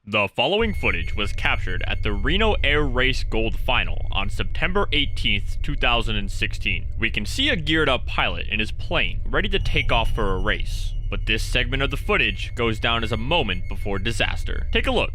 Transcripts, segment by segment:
The following footage was captured at the Reno Air Race Gold Final on September 18th, 2016. We can see a geared up pilot in his plane ready to take off for a race, but this segment of the footage goes down as a moment before disaster. Take a look.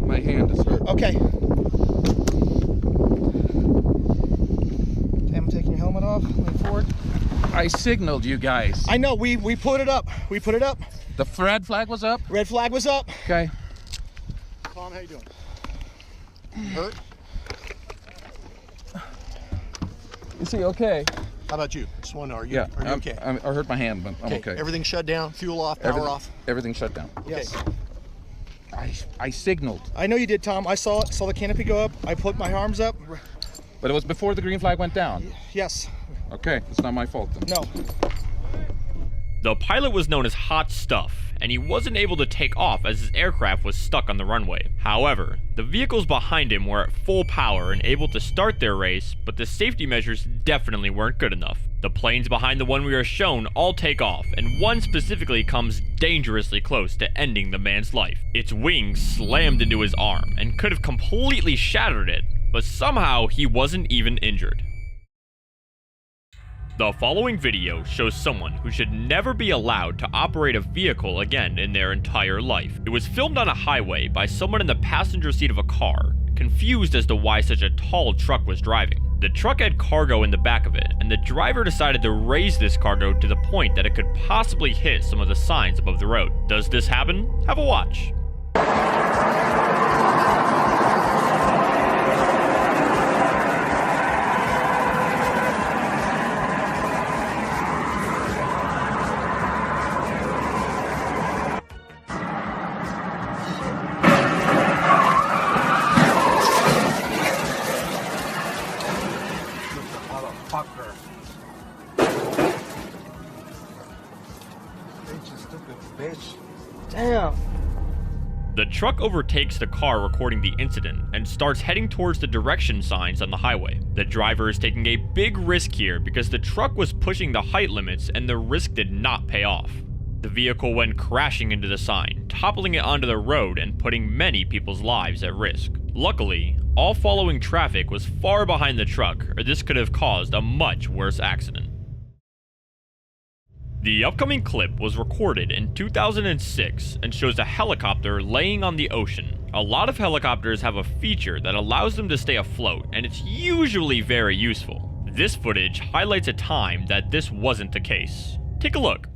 My hand is hurt. Okay. Okay, I'm taking your helmet off. Lean forward. I signaled you guys. I know. We put it up. We put it up. The red flag was up? Red flag was up. Okay. Tom, how you doing? Hurt? Is he okay? How about you? Just want to know, are you okay? I hurt my hand, but I'm okay. Everything shut down. Fuel off. Power off. Everything shut down. Yes. Okay. I signaled. I know you did, Tom. I saw it. Saw the canopy go up. I put my arms up. But it was before the green flag went down. Yes. Okay, it's not my fault then. No. The pilot was known as Hot Stuff, and he wasn't able to take off as his aircraft was stuck on the runway. However, the vehicles behind him were at full power and able to start their race, but the safety measures definitely weren't good enough. The planes behind the one we are shown all take off, and one specifically comes dangerously close to ending the man's life. Its wings slammed into his arm and could have completely shattered it, but somehow he wasn't even injured. The following video shows someone who should never be allowed to operate a vehicle again in their entire life. It was filmed on a highway by someone in the passenger seat of a car, confused as to why such a tall truck was driving. The truck had cargo in the back of it, and the driver decided to raise this cargo to the point that it could possibly hit some of the signs above the road. Does this happen? Have a watch. Damn. The truck overtakes the car recording the incident and starts heading towards the direction signs on the highway. The driver is taking a big risk here because the truck was pushing the height limits and the risk did not pay off. The vehicle went crashing into the sign, toppling it onto the road and putting many people's lives at risk. Luckily, all following traffic was far behind the truck, or this could have caused a much worse accident. The upcoming clip was recorded in 2006 and shows a helicopter laying on the ocean. A lot of helicopters have a feature that allows them to stay afloat, and it's usually very useful. This footage highlights a time that this wasn't the case. Take a look.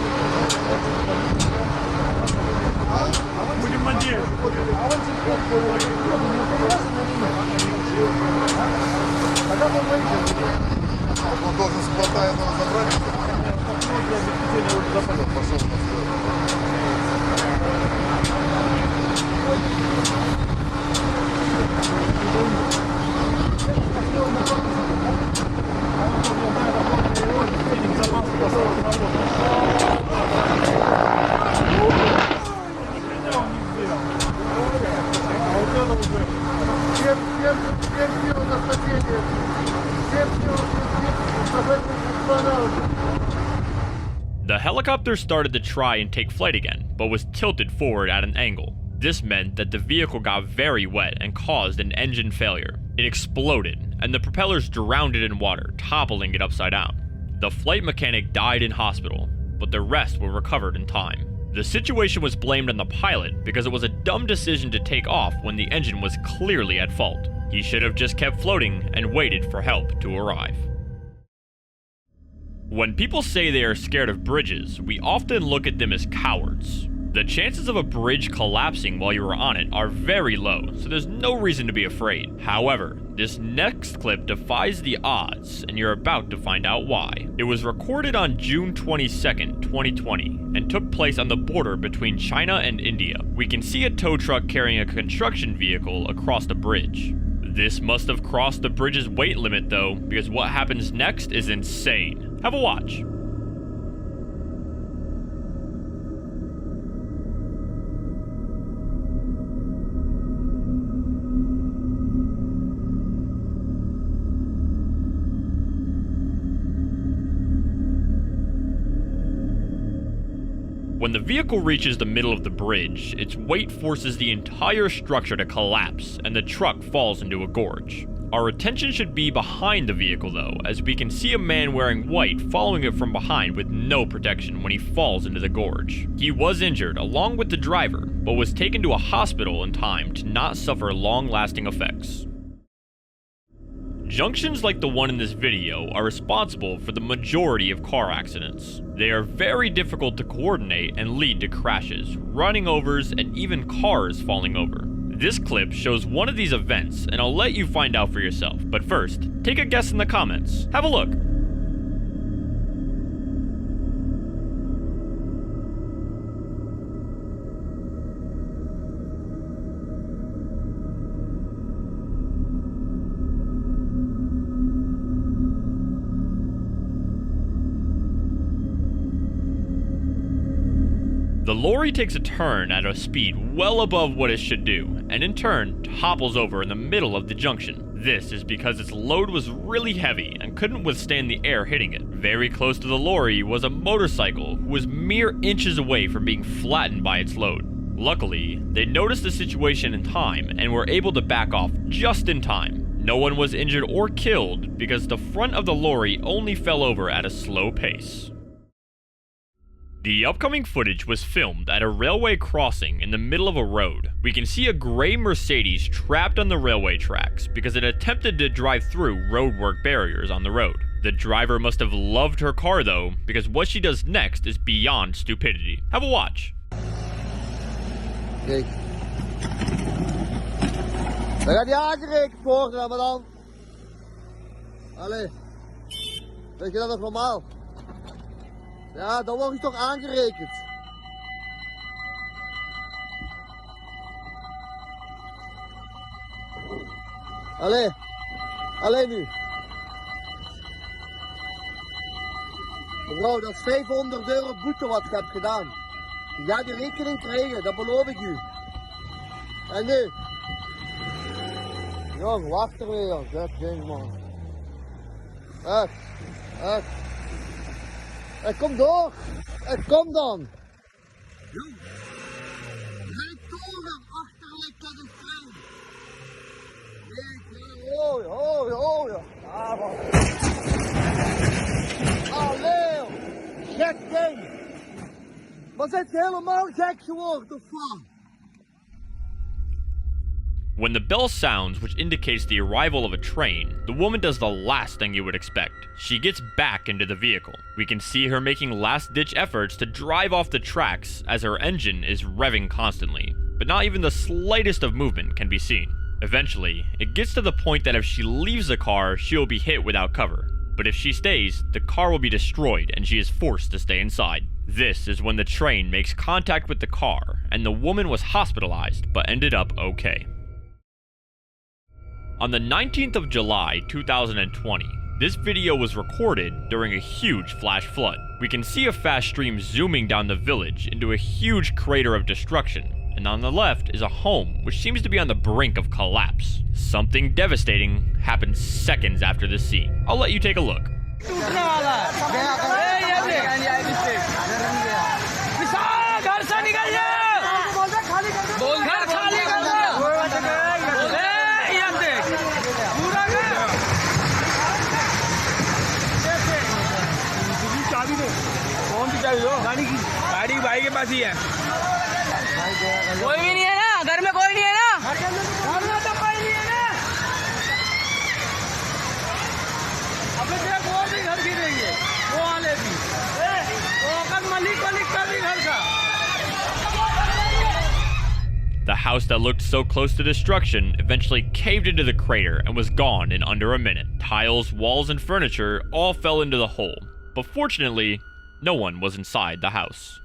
The helicopter started to try and take flight again, but was tilted forward at an angle. This meant that the vehicle got very wet and caused an engine failure. It exploded, and the propellers drowned it in water, toppling it upside down. The flight mechanic died in hospital, but the rest were recovered in time. The situation was blamed on the pilot because it was a dumb decision to take off when the engine was clearly at fault. He should have just kept floating and waited for help to arrive. When people say they are scared of bridges, we often look at them as cowards. The chances of a bridge collapsing while you are on it are very low, so there's no reason to be afraid. However, this next clip defies the odds, and you're about to find out why. It was recorded on June 22nd, 2020, and took place on the border between China and India. We can see a tow truck carrying a construction vehicle across the bridge. This must have crossed the bridge's weight limit though, because what happens next is insane. Have a watch. When the vehicle reaches the middle of the bridge, its weight forces the entire structure to collapse, and the truck falls into a gorge. Our attention should be behind the vehicle though, as we can see a man wearing white following it from behind with no protection when he falls into the gorge. He was injured along with the driver, but was taken to a hospital in time to not suffer long-lasting effects. Junctions like the one in this video are responsible for the majority of car accidents. They are very difficult to coordinate and lead to crashes, running overs, and even cars falling over. This clip shows one of these events, and I'll let you find out for yourself. But first, take a guess in the comments. Have a look. The lorry takes a turn at a speed well above what it should do, and in turn, topples over in the middle of the junction. This is because its load was really heavy and couldn't withstand the air hitting it. Very close to the lorry was a motorcycle who was mere inches away from being flattened by its load. Luckily, they noticed the situation in time and were able to back off just in time. No one was injured or killed because the front of the lorry only fell over at a slow pace. The upcoming footage was filmed at a railway crossing in the middle of a road. We can see a gray Mercedes trapped on the railway tracks because it attempted to drive through roadwork barriers on the road. The driver must have loved her car though, because what she does next is beyond stupidity. Have a watch. Kijk. Dan gaat hij aangerekend worden, maar dan... Allee. Vind je dat nog normaal? Ja, dan word je toch aangerekend. Allee. Allee nu. Mevrouw, dat is 500 euro boete wat je hebt gedaan. Je gaat die rekening krijgen, dat beloof ik u. En nu? Jong, wacht er weer, dat ding man. Kom door! Kom dan! Jong! Rijd door, achterlijk dat is vreemd! Oh ja! Allee! Gek ding! Maar zijn je helemaal gek geworden of wat? When the bell sounds, which indicates the arrival of a train, the woman does the last thing you would expect. She gets back into the vehicle. We can see her making last-ditch efforts to drive off the tracks as her engine is revving constantly, but not even the slightest of movement can be seen. Eventually, it gets to the point that if she leaves the car, she will be hit without cover. But if she stays, the car will be destroyed and she is forced to stay inside. This is when the train makes contact with the car, and the woman was hospitalized but ended up okay. On the 19th of July 2020, this video was recorded during a huge flash flood. We can see a fast stream zooming down the village into a huge crater of destruction, and on the left is a home which seems to be on the brink of collapse. Something devastating happens seconds after this scene. I'll let you take a look. गाड़ी भाई के पास ही है कोई भी नहीं है ना घर में कोई नहीं है ना घर में तो कोई नहीं है ना अब तेरा वो भी घर गिरेंगे वो वाले The house that looked so close to destruction eventually caved into the crater and was gone in under a minute. Tiles, walls, and furniture all fell into the hole, but fortunately, no one was inside the house.